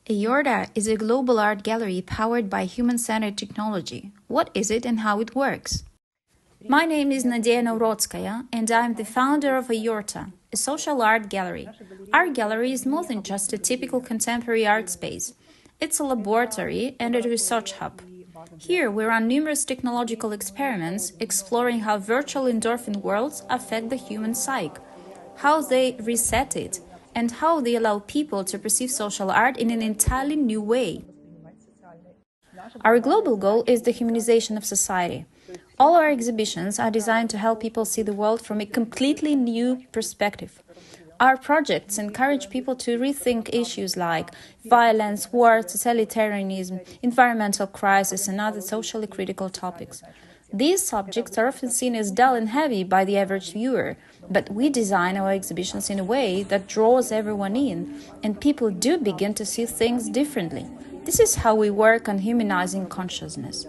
AORTA is a global art gallery powered by human-centered technology. What is it and how it works? My name is Nadia Naurodskaya, and I am the founder of AORTA, a social art gallery. Our gallery is more than just a typical contemporary art space. It's a laboratory and a research hub. Here we run numerous technological experiments exploring how virtual endorphin worlds affect the human psyche, how they reset it, and how they allow people to perceive social art in an entirely new way. Our global goal is the humanization of society. All our exhibitions are designed to help people see the world from a completely new perspective. Our projects encourage people to rethink issues like violence, war, totalitarianism, environmental crisis, and other socially critical topics. These subjects are often seen as dull and heavy by the average viewer, but we design our exhibitions in a way that draws everyone in, and people do begin to see things differently. This is how we work on humanizing consciousness.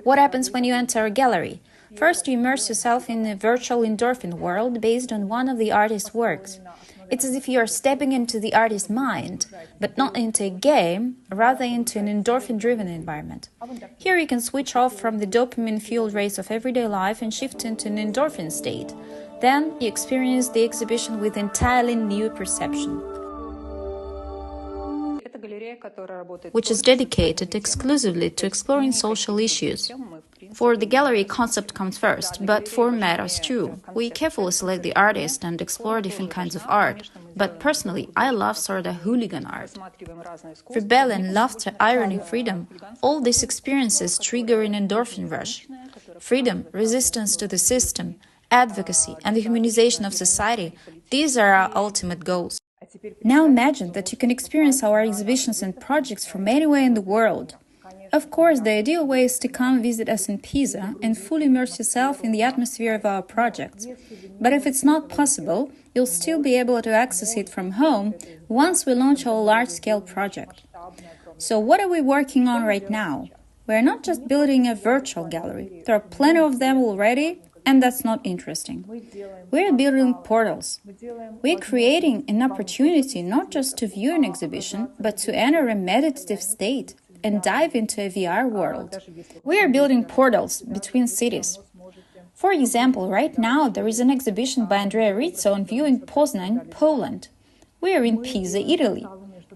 What happens when you enter a gallery? First, you immerse yourself in a virtual endorphin world based on one of the artist's works. It's as if you are stepping into the artist's mind, but not into a game, rather into an endorphin-driven environment. Here you can switch off from the dopamine-fueled race of everyday life and shift into an endorphin state. Then you experience the exhibition with entirely new perception, which is dedicated exclusively to exploring social issues. For the gallery, concept comes first, but form matters too. We carefully select the artist and explore different kinds of art. But personally, I love sort of hooligan art. Rebellion, laughter, irony, freedom – all these experiences trigger an endorphin rush. Freedom, resistance to the system, advocacy, and the humanization of society – these are our ultimate goals. Now imagine that you can experience our exhibitions and projects from anywhere in the world. Of course, the ideal way is to come visit us in Pisa and fully immerse yourself in the atmosphere of our projects. But if it's not possible, you'll still be able to access it from home once we launch our large-scale project. So what are we working on right now? We're not just building a virtual gallery. There are plenty of them already, and that's not interesting. We're building portals. We're creating an opportunity not just to view an exhibition, but to enter a meditative state and dive into a VR world. We are building portals between cities. For example, right now there is an exhibition by Andrea Rizzo on viewing Poznan, Poland. We are in Pisa, Italy.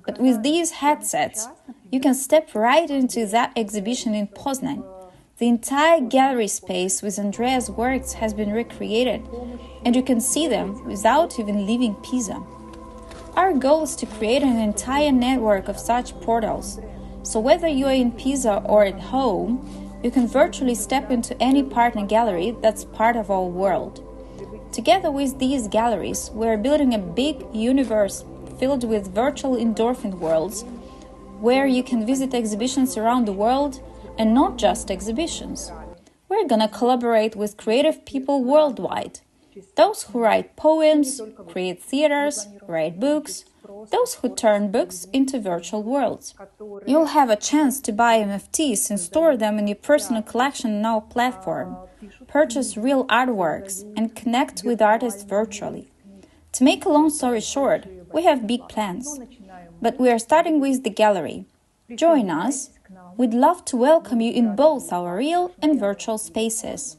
But with these headsets, you can step right into that exhibition in Poznan. The entire gallery space with Andrea's works has been recreated, and you can see them without even leaving Pisa. Our goal is to create an entire network of such portals. So whether you are in Pisa or at home, you can virtually step into any partner gallery that's part of our world. Together with these galleries, we're building a big universe filled with virtual endorphin worlds where you can visit exhibitions around the world and not just exhibitions. We're gonna collaborate with creative people worldwide. Those who write poems, create theaters, write books, those who turn books into virtual worlds. You'll have a chance to buy NFTs and store them in your personal collection on our platform, purchase real artworks, and connect with artists virtually. To make a long story short, we have big plans. But we are starting with the gallery. Join us. We'd love to welcome you in both our real and virtual spaces.